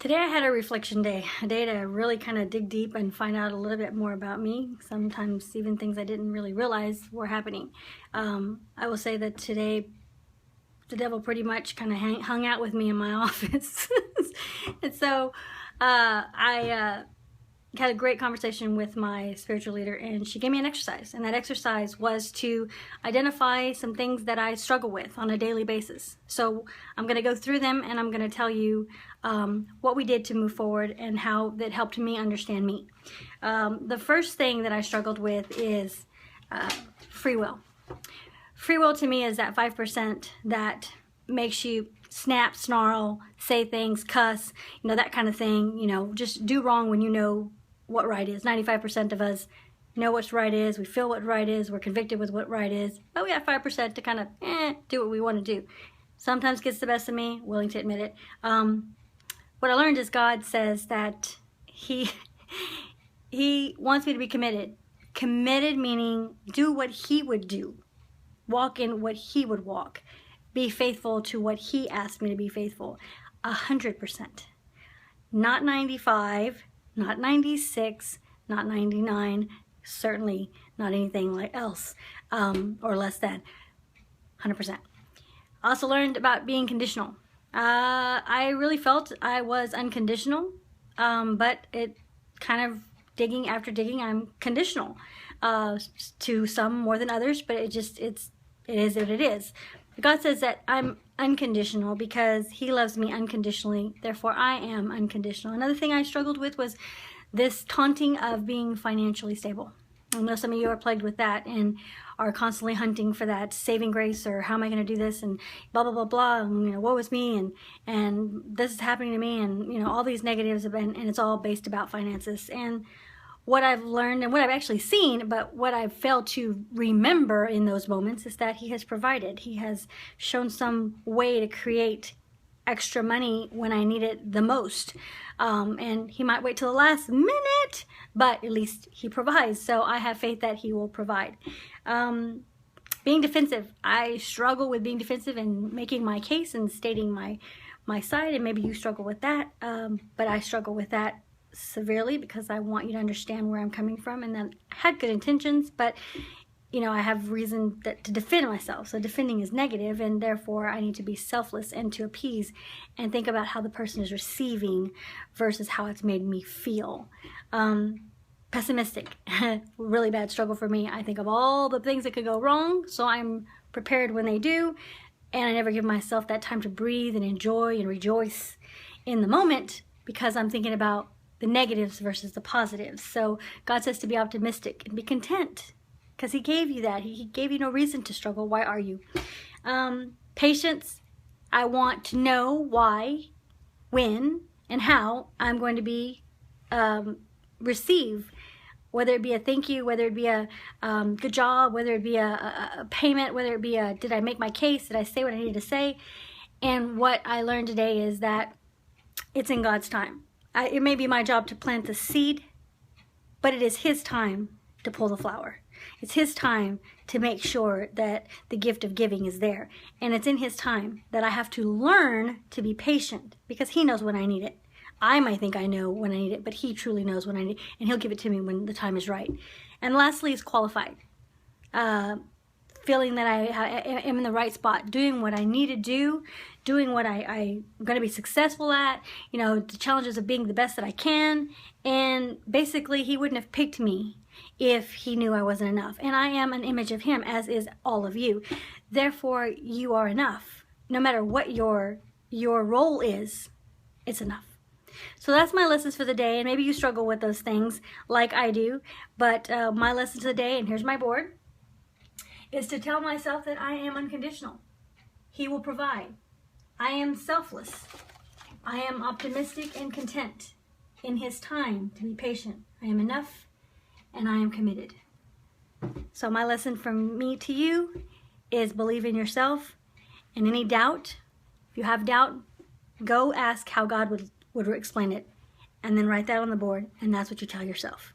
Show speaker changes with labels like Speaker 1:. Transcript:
Speaker 1: Today I had a reflection day, a day to really kind of dig deep and find out a little bit more about me, sometimes even things I didn't really realize were happening. I will say that today the devil pretty much kind of hung out with me in my office. And so I had a great conversation with my spiritual leader, and she gave me an exercise, and that exercise was to identify some things that I struggle with on a daily basis. So I'm going to go through them, and I'm going to tell you what we did to move forward and how that helped me understand me. The first thing that I struggled with is free will. Free will to me is that 5% that makes you snap, snarl, say things, cuss, that kind of thing, just do wrong when you know what right is. 95% of us know what's right is, we feel what right is, we're convicted with what right is, but we have 5% to kind of do what we want to do. Sometimes gets the best of me, willing to admit it. What I learned is God says that He wants me to be committed. Committed meaning do what He would do. Walk in what He would walk. Be faithful to what He asked me to be faithful. 100%. Not 95, not 96, not 99, certainly not anything like else or less than 100%. I also learned about being conditional. I really felt I was unconditional, but it kind of digging after digging, I'm conditional to some more than others, but it is what it is. God says that I'm unconditional because He loves me unconditionally, therefore I am unconditional. Another thing I struggled with was this taunting of being financially stable. I know some of you are plagued with that and are constantly hunting for that saving grace, or how am I going to do this, and blah blah blah blah, and woe is me, and this is happening to me, and all these negatives, and it's all based about finances. And what I've learned and what I've actually seen, but what I've failed to remember in those moments, is that He has provided. He has shown some way to create extra money when I need it the most. And He might wait till the last minute, but at least He provides. So I have faith that He will provide. Being defensive. I struggle with being defensive and making my case and stating my side, and maybe you struggle with that. But I struggle with that severely because I want you to understand where I'm coming from, and that I had good intentions, but I have reason to defend myself. So defending is negative, and therefore I need to be selfless and to appease and think about how the person is receiving versus how it's made me feel. Pessimistic, really bad struggle for me. I think of all the things that could go wrong, so I'm prepared when they do, and I never give myself that time to breathe and enjoy and rejoice in the moment because I'm thinking about the negatives versus the positives. So God says to be optimistic and be content because He gave you that. He gave you no reason to struggle. Why are you? Patience. I want to know why, when, and how I'm going to be receive, whether it be a thank you, whether it be a good job, whether it be a payment, whether it be a did I make my case, did I say what I needed to say. And what I learned today is that it's in God's time. It may be my job to plant the seed, but it is His time to pull the flower. It's His time to make sure that the gift of giving is there. And it's in His time that I have to learn to be patient because He knows when I need it. I might think I know when I need it, but He truly knows when I need it, and He'll give it to me when the time is right. And lastly is qualified. Feeling that I am in the right spot, doing what I need to do, doing what I'm going to be successful at, the challenges of being the best that I can. And basically, He wouldn't have picked me if He knew I wasn't enough. And I am an image of Him, as is all of you. Therefore, you are enough. No matter what your role is, it's enough. So that's my lessons for the day, and maybe you struggle with those things like I do. But my lesson today, and here's my board, is to tell myself that I am unconditional. He will provide. I am selfless. I am optimistic and content in His time to be patient. I am enough, and I am committed. So my lesson from me to you is believe in yourself. And any doubt, if you have doubt, go ask how God would explain it, and then write that on the board, and that's what you tell yourself.